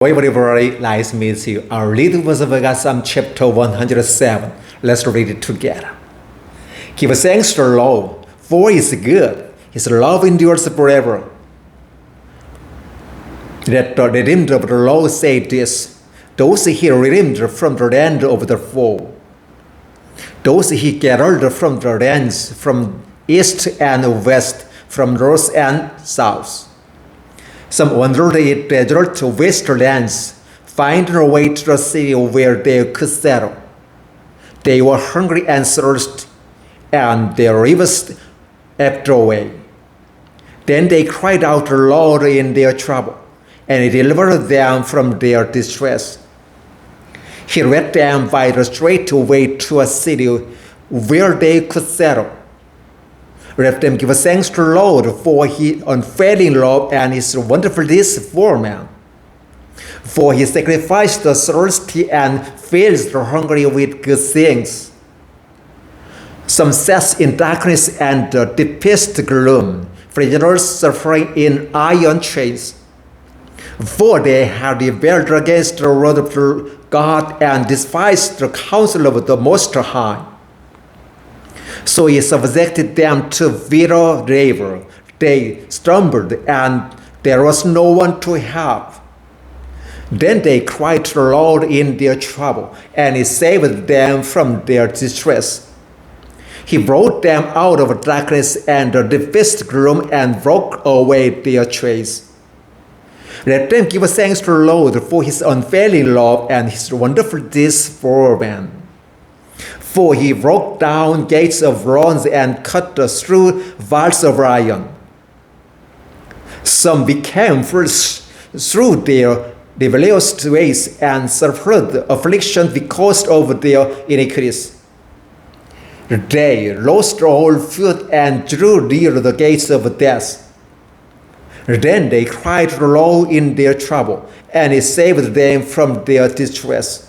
Everybody, nice to meet you. Our little verse of God, Psalm chapter 107. Let's read it together. Give thanks to the Lord, for He is good. His love endures forever. Let the redeemed of the Lord say this: those He redeemed from the land of the foe, those He gathered from the lands, from east and west, from north and south. Some wandered in desert wastelands, finding a way to the city where they could settle. They were hungry and thirsty, and their rivers ebbed away. Then they cried out to the Lord in their trouble, and He delivered them from their distress. He led them by the straight way to a city where they could settle. Let them give thanks to the Lord for His unfailing love and His wonderful deeds for man. For He sacrificed the thirsty and fills the hungry with good things. Some sat in darkness and the deepest gloom, prisoners suffering in iron chains. For they had rebelled against the word of God and despised the counsel of the Most High. So He subjected them to bitter labor. They stumbled, and there was no one to help. Then they cried to the Lord in their trouble, and He saved them from their distress. He brought them out of darkness and the deepest gloom and broke away their chains. Let them give thanks to the Lord for His unfailing love and His wonderful deeds for man. For He broke down gates of bronze and cut through bars of iron. Some became fools through their rebellious ways and suffered affliction because of their iniquities. They lost all food and drew near the gates of death. Then they cried to the Lord in their trouble, and He saved them from their distress.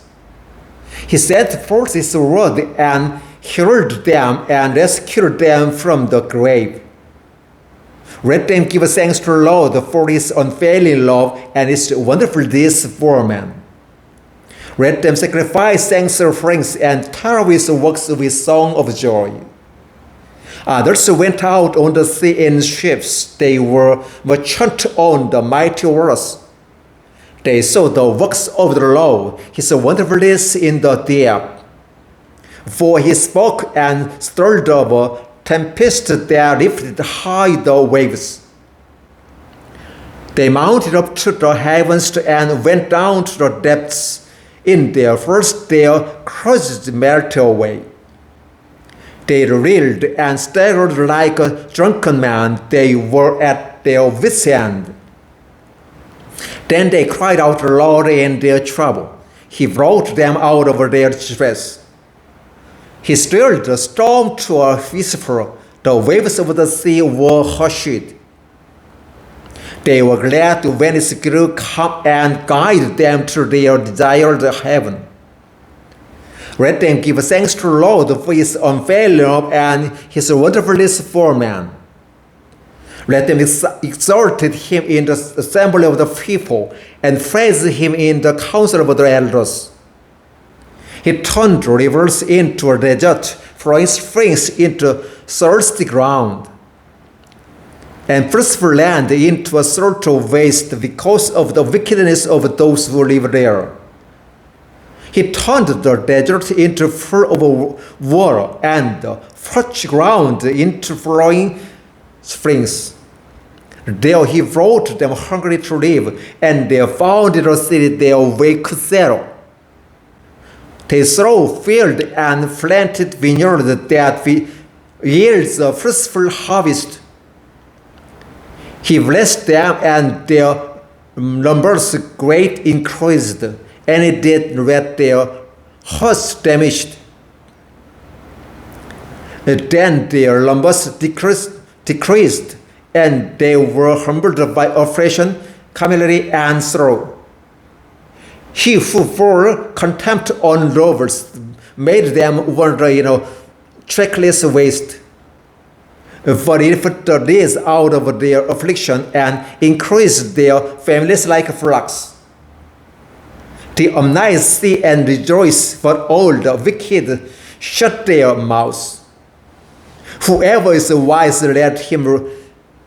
He sent forth His word and healed them and rescued them from the grave. Let them give thanks to the Lord for His unfailing love and His wonderful deeds for man. Let them sacrifice thanks offerings and tell His works with song of joy. Others went out on the sea in ships. They were merchants on the mighty waters. They saw the works of the Lord, His wonderful deeds in the deep. For He spoke and stirred up a tempest that lifted high the waves. They mounted up to the heavens and went down to the depths. In their first their crosses melted away. They reeled and staggered like a drunken man. They were at their wits' end. Then they cried out to the Lord in their trouble. He brought them out of their distress. He stilled the storm to a whisper. The waves of the sea were hushed. They were glad when His grew calm and guided them to their desired heaven. Let them give thanks to the Lord for His unfailing love and His wonderful deeds for man. Let them exalt Him in the assembly of the people and praise Him in the council of the elders. He turned rivers into a desert, flowing springs into thirsty ground, and fruitful land into a sort of waste because of the wickedness of those who live there. He turned the desert into full of water and the parched ground into flowing springs. There He brought them hungry to live, and they found in the city their way could settle. They sowed field and planted vineyard that yields a fruitful harvest. He blessed them, and their numbers great increased, and He did let their hearts damaged. Then their numbers decreased, and they were humbled by oppression, calamity, and sorrow. He who poured contempt on lovers made them wander trackless waste. For He put the days out of their affliction and increased their families like flocks. The omniscient see and rejoice, but all the wicked shut their mouths. Whoever is wise, let him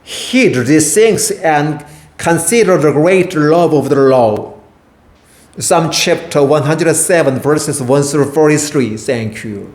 heed these things and consider the great love of the Lord. Psalm chapter 107, verses 1 through 43. Thank you.